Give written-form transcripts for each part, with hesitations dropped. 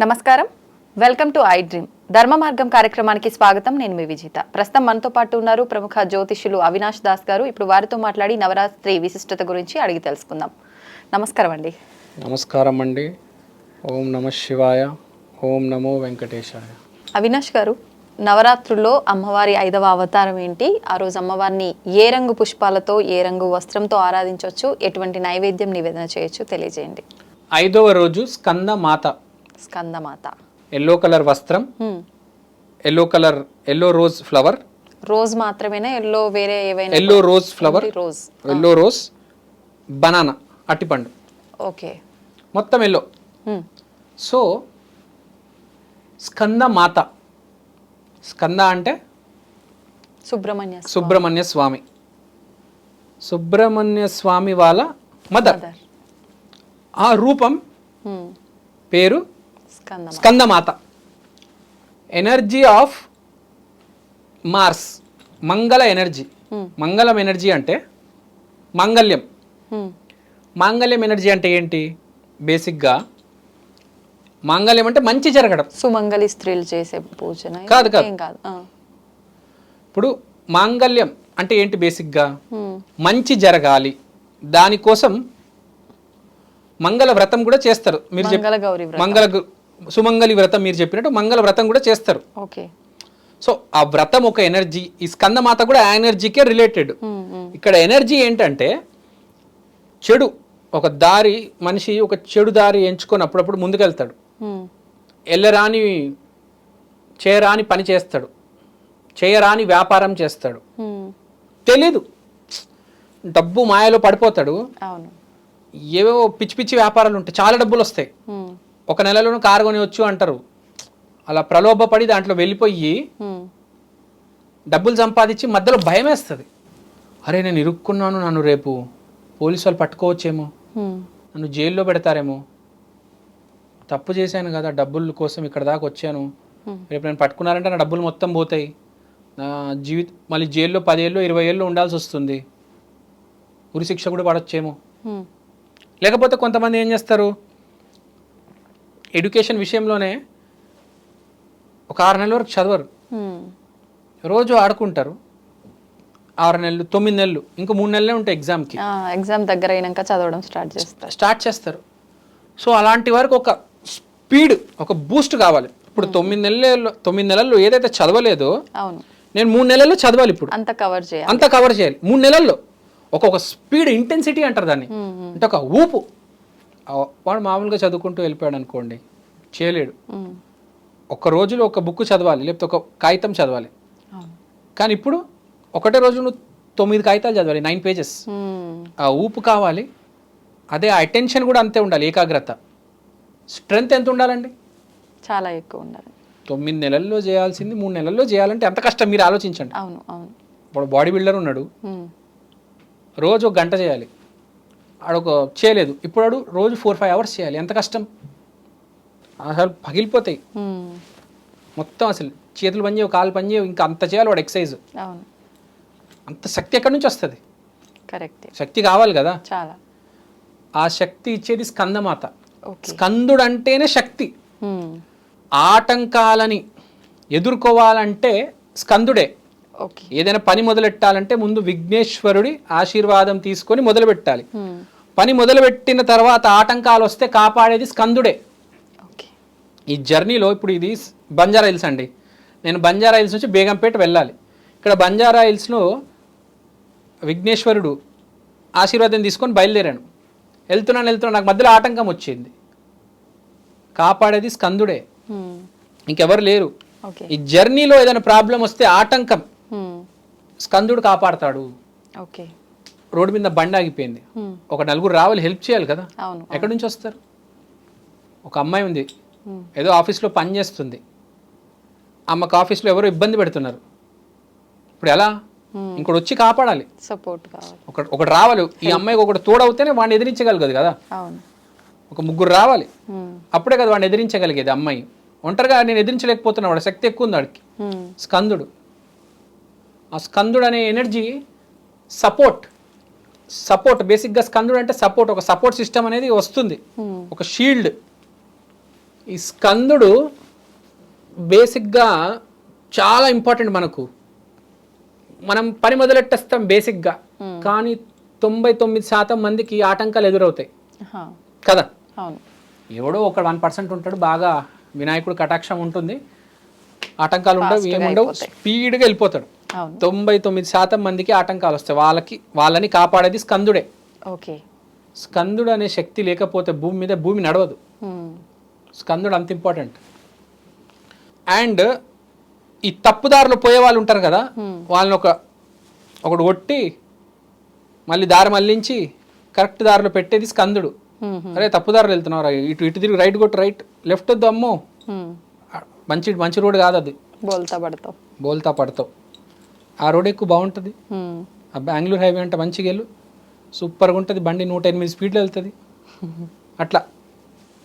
నమస్కారం, welcome to I dream. ధర్మ మార్గం కార్యక్రమానికి స్వాగతం. నేను మీ విజిత. ప్రస్తుతం మనతో పాటు ఉన్నారు ప్రముఖ జ్యోతిష్యులు అవినాష్ దాస్ గారు. ఇప్పుడు వారితో మాట్లాడి నవరాత్రి విశిష్టత గురించి అడిగి తెలుసుకుందాం. నమస్కారం అండి. నమస్కారం అండి. ఓం నమ శివాయ, ఓం నమో వెంకటేశాయ. అవినాష్ గారు, నవరాత్రుల్లో అమ్మవారి 5వ అవతారం ఏంటి? ఆ రోజు అమ్మవారిని ఏ రంగు పుష్పాలతో, ఏ రంగు వస్త్రంతో ఆరాధించవచ్చు? ఎటువంటి నైవేద్యం నివేదన చేయొచ్చు? తెలియజేయండి. 5వ రోజు స్కందమాత. స్కందమాత. ఎల్లో కలర్ వస్త్రం, ఎల్లో రోజ్ ఫ్లవర్. రోజ్ మాత్రమేనా? ఎల్లో వేరే ఏవైనా? Yellow rose flower, rose, yellow rose, banana, అట్టిపండు, ఓకే, మొత్తం ఎల్లో. సో స్కందమాత, స్కంద అంటే సుబ్రహ్మణ్య స్వామి. సుబ్రహ్మణ్య స్వామి వాళ్ళ మదర్. ఆ రూపం పేరు స్కందమాత. ఎనర్జీ ఆఫ్ మార్స్, మంగళ ఎనర్జీ. మంగళం ఎనర్జీ అంటే మాంగళ్యం. మాంగళ్యం ఎనర్జీ అంటే ఏంటి? బేసిక్గా మాంగళ్యం అంటే మంచి జరగడం. సుమంగళి స్త్రీలు చేసే పూజన కాదు కాదు. ఇప్పుడు మాంగళ్యం అంటే ఏంటి? బేసిక్గా మంచి జరగాలి, దానికోసం మంగళ వ్రతం కూడా చేస్తారు. మీరు సుమంగళి వ్రతం మీరు చెప్పినట్టు మంగళ వ్రతం కూడా చేస్తారు. ఓకే. సో ఆ వ్రతం ఒక ఎనర్జీ, ఈ స్కందమాత కూడా ఆ ఎనర్జీకే రిలేటెడ్. ఇక్కడ ఎనర్జీ ఏంటంటే చెడు, ఒక దారి, మనిషి ఒక చెడు దారి ఎంచుకొని అప్పుడప్పుడు ముందుకెళ్తాడు. వెళ్ళరాని చేయరాని పని చేస్తాడు, చేయరాని వ్యాపారం చేస్తాడు, తెలీదు, డబ్బు మాయలో పడిపోతాడు. ఏవేవో పిచ్చి పిచ్చి వ్యాపారాలు ఉంటాయి, చాలా డబ్బులు వస్తాయి. ఒక నెలలోనూ కారు కొనివచ్చు అంటారు. అలా ప్రలోభపడి దాంట్లో వెళ్ళిపోయి డబ్బులు సంపాదించి మధ్యలో భయం వేస్తుంది. అరే నేను ఇరుక్కున్నాను, నన్ను రేపు పోలీసు వాళ్ళు పట్టుకోవచ్చేమో, నన్ను జైల్లో పెడతారేమో, తప్పు చేశాను కదా, డబ్బుల కోసం ఇక్కడ దాకా వచ్చాను, రేపు నేను పట్టుకున్నారంటే నా డబ్బులు మొత్తం పోతాయి, నా మళ్ళీ జైల్లో 10 ఏళ్ళు 20 ఏళ్ళు ఉండాల్సి వస్తుంది, ఉరి శిక్ష కూడా పడొచ్చేమో. లేకపోతే కొంతమంది ఏం చేస్తారు, ఎడ్యుకేషన్ విషయంలోనే ఒక 6 నెలల వరకు చదవరు, రోజు ఆడుకుంటారు. 6 నెలలు 9 నెలలు, ఇంకా 3 నెలలే ఉంటాయి ఎగ్జామ్కి. ఎగ్జామ్ దగ్గర అయినాక చదవడం స్టార్ట్ చేస్తారు. సో అలాంటి వరకు ఒక స్పీడ్, ఒక బూస్ట్ కావాలి. ఇప్పుడు 9 నెలల్లో ఏదైతే చదవలేదో నేను 3 నెలల్లో చదవాలి. ఇప్పుడు అంత కవర్ చేయాలి 3 నెలల్లో. ఒక స్పీడ్, ఇంటెన్సిటీ అంటారు దాన్ని. అంటే ఒక ఊపు. వాడు మామూలుగా చదువుకుంటూ వెళ్ళిపోయాడు అనుకోండి, చేయలేడు. ఒక రోజులో ఒక బుక్ చదవాలి, లేకపోతే ఒక కాగితం చదవాలి. కానీ ఇప్పుడు ఒకటే రోజు నువ్వు 9 కాగితాలు చదవాలి, 9 పేజెస్. ఆ ఊపు కావాలి. అదే ఆ అటెన్షన్ కూడా అంతే ఉండాలి, ఏకాగ్రత. స్ట్రెంగ్త్ ఎంత ఉండాలండి? చాలా ఎక్కువ ఉండాలి. 9 నెలల్లో చేయాల్సింది 3 నెలల్లో చేయాలంటే ఎంత కష్టం మీరు ఆలోచించండి. ఇప్పుడు బాడీ బిల్డర్ ఉన్నాడు, రోజు 1 గంట చేయాలి, ఆడొక చేయలేదు. ఇప్పుడు ఆడు రోజు 4-5 అవర్స్ చేయాలి. ఎంత కష్టం! అసలు పగిలిపోతాయి మొత్తం, అసలు చేతులు పనిచేయవు, కాళ్ళు పనిచేయవు, ఇంకా అంత చేయాలి వాడు ఎక్సర్సైజ్. అంత శక్తి ఎక్కడి నుంచి వస్తుంది? శక్తి కావాలి కదా. ఆ శక్తి ఇచ్చేది స్కందమాత. స్కందుడు అంటేనే శక్తి. ఆటంకాలని ఎదుర్కోవాలంటే స్కందుడే. ఏదైనా పని మొదలెట్టాలంటే ముందు విఘ్నేశ్వరుడి ఆశీర్వాదం తీసుకొని మొదలు పెట్టాలి. పని మొదలుపెట్టిన తర్వాత ఆటంకాలు వస్తే కాపాడేది స్కందుడే. ఈ జర్నీలో ఇప్పుడు ఇది బంజారా హిల్స్ అండి, నేను బంజారా హిల్స్ నుంచి బేగంపేట వెళ్ళాలి. ఇక్కడ బంజారా హిల్స్లో విఘ్నేశ్వరుడు ఆశీర్వాదం తీసుకొని బయలుదేరాను. వెళ్తున్నాను, నాకు మధ్యలో ఆటంకం వచ్చింది. కాపాడేది స్కందుడే, ఇంకెవరు లేరు. ఈ జర్నీలో ఏదైనా ప్రాబ్లం వస్తే ఆటంకం స్కందుడు కాపాడతాడు. రోడ్డు మీద బండి ఆగిపోయింది, ఒక 4 రావాలి, హెల్ప్ చేయాలి కదా. ఎక్కడి నుంచి వస్తారు? ఒక అమ్మాయి ఉంది, ఏదో ఆఫీస్లో పని చేస్తుంది, అమ్మకు ఆఫీస్లో ఎవరో ఇబ్బంది పెడుతున్నారు. ఇప్పుడు ఎలా? ఇంకోటి వచ్చి కాపాడాలి, సపోర్ట్ కావాలి, ఒకటి రావాలి. ఈ అమ్మాయికి ఒకటి తోడవుతేనే వాడిని ఎదిరించగలగదు కదా. ఒక 3 రావాలి, అప్పుడే కదా వాడిని ఎదిరించగలిగేది. అమ్మాయి ఒంటరిగా నేను ఎదిరించలేకపోతున్నా, వాడు శక్తి ఎక్కువ ఉంది వాడికి. స్కందుడు, ఆ స్కందుడు అనే ఎనర్జీ సపోర్ట్ బేసిక్గా స్కందుడు అంటే సపోర్ట్. ఒక సపోర్ట్ సిస్టమ్ అనేది వస్తుంది, ఒక షీల్డ్. ఈ స్కందుడు బేసిక్గా చాలా ఇంపార్టెంట్ మనకు. మనం పని మొదలెట్టేస్తాం బేసిక్గా, కానీ 99% మందికి ఆటంకాలు ఎదురవుతాయి కదా. ఎవడో ఒక 1% ఉంటాడు బాగా వినాయకుడు కటాక్షం ఉంటుంది, ఆటంకాలు ఉండవు, ఏముండవు, స్పీడ్గా వెళ్ళిపోతాడు. 99% మందికి ఆటంకాలు వస్తాయి. వాళ్ళని కాపాడేది స్కందుడే. స్కందుడు అనే శక్తి లేకపోతే భూమి మీద భూమి నడవదు. స్కందుడు అంత ఇంపార్టెంట్. అండ్ ఈ తప్పుదారులు పోయే వాళ్ళు ఉంటారు కదా, వాళ్ళని ఒకడు కొట్టి మళ్ళీ దారి మళ్ళించి కరెక్ట్ దారిలో పెట్టేది స్కందుడు. అరే తప్పుదారులు వెళ్తున్నావు, ఇటు తిరిగి రైట్ కొట్టు, రైట్ లెఫ్ట్ వద్దు, అమ్మో మంచి రోడ్ కాదు అది, బోల్తా పడతావు. ఆ రోడ్ ఎక్కువ బాగుంటుంది. ఆ బెంగళూరు హైవే అంటే మంచిగా వెళ్ళు, సూపర్గా ఉంటుంది, బండి 108 స్పీడ్లో వెళ్తుంది. అట్లా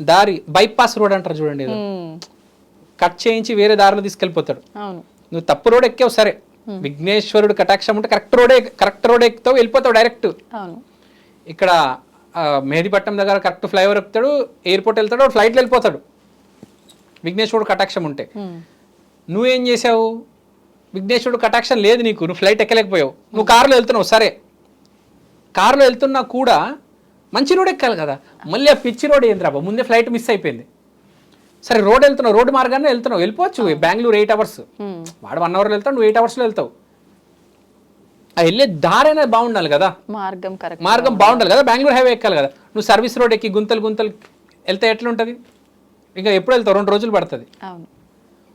దారి బైపాస్ రోడ్ అంటారు చూడండి, కట్ చేయించి వేరే దారిలో తీసుకెళ్ళిపోతాడు. నువ్వు తప్పు రోడ్ ఎక్కావు సరే, విఘ్నేశ్వరుడు కటాక్షం ఉంటే కరెక్ట్ రోడ్ ఎక్కుతావు, వెళ్ళిపోతావు డైరెక్ట్. ఇక్కడ మెహదీపట్నం దగ్గర కరెక్ట్ ఫ్లైఓవర్ ఎక్కుతాడు, ఎయిర్పోర్ట్ వెళ్తాడు, ఫ్లైట్లో వెళ్ళిపోతాడు విఘ్నేశ్వరుడు కటాక్షం ఉంటే. నువ్వేం చేసావు, విఘ్నేశ్వరుడు కటాక్షం లేదు నీకు, నువ్వు ఫ్లైట్ ఎక్కలేకపోయావు, నువ్వు కారులో వెళ్తున్నావు సరే, కారులో వెళ్తున్నా కూడా మంచి రోడ్ ఎక్కాలి కదా, మళ్ళీ ఆ పిచ్చి రోడ్ ఏంద్రా, ముందే ఫ్లైట్ మిస్ అయిపోయింది. సరే రోడ్ వెళ్తున్నావు, రోడ్డు మార్గాన్ని వెళ్తున్నావు, వెళ్ళిపోవచ్చు. బెంగళూరు 8 hours, వాడు 1 hourలో వెళ్తావు, నువ్వు 8 hours వెళ్తావు. ఆ వెళ్ళే దారి అనేది బాగుండాలి కదా, మార్గం బాగుండాలి కదా. బెంగళూరు హైవే ఎక్కాలి కదా, నువ్వు సర్వీస్ రోడ్ ఎక్కి గుంతలు వెళ్తే ఎట్లా ఉంటుంది, ఇంకా ఎప్పుడు వెళ్తావు, 2 రోజులు పడుతుంది.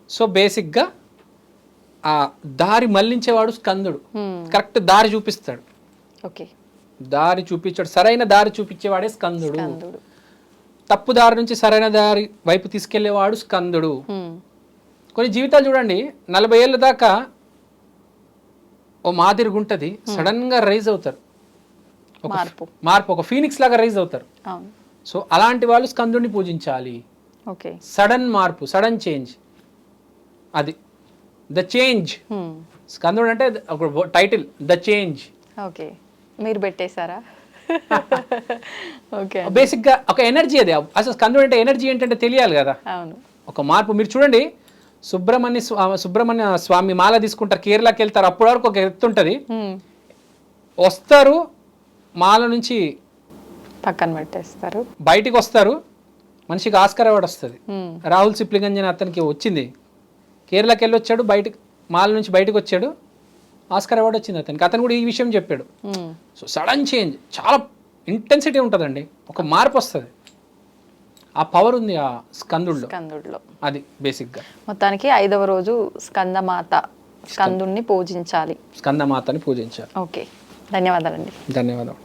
సో బేసిక్గా ఆ దారి మళ్ళించేవాడు స్కందుడు, కరెక్ట్ దారి చూపిస్తాడు. దారి చూపించాడు, సరైన దారి చూపించేవాడే స్కందుడు. తప్పు దారి నుంచి సరైన దారి వైపు తీసుకెళ్లేవాడు స్కందుడు. కొన్ని జీవితాలు చూడండి, 40 ఏళ్ళ దాకా ఓ మాదిరిగా ఉంటుంది, సడన్ గా రైజ్ అవుతారు, మార్పు ఒక ఫీనిక్స్ లాగా రైజ్ అవుతారు. సో అలాంటి వాళ్ళు స్కందుడిని పూజించాలి. సడన్ మార్పు, సడన్ చేంజ్, అది ద చేంజ్. స్కందుడు అంటే ఒక టైటిల్, ద చేంజ్. మీరు పెట్టేశారా? బేసిక్ గా ఒక ఎనర్జీ అది. అసలు స్కందుడు అంటే ఎనర్జీ ఏంటంటే తెలియాలి కదా, ఒక మార్పు. మీరు చూడండి, సుబ్రహ్మణ్య స్వామి మాల తీసుకుంటారు, కేరళకి వెళ్తారు, అప్పటి వరకు ఒక ఎత్తు ఉంటుంది, వస్తారు మాల నుంచి పక్కన పెట్టేస్తారు, బయటికి వస్తారు, మనిషికి ఆస్కార్ అవార్డు వస్తుంది. రాహుల్ సిప్లిగంజ్ అతనికి వచ్చింది, కేరళకి వెళ్ళి వచ్చాడు, మాల నుంచి బయటకు వచ్చాడు, ఆస్కార్ అవార్డు వచ్చింది అతనికి. అతను కూడా ఈ విషయం చెప్పాడు. సో సడన్ చేంజ్, చాలా ఇంటెన్సిటీ ఉంటుందండి, ఒక మార్పు వస్తుంది. ఆ పవర్ ఉంది ఆ స్కందుడిలో. అది బేసిక్గా. మొత్తానికి 5వ రోజు స్కందుడిని పూజించాలి. స్కందమాతని పూజించాలి. ఓకే, ధన్యవాదాలండి. ధన్యవాదాలు.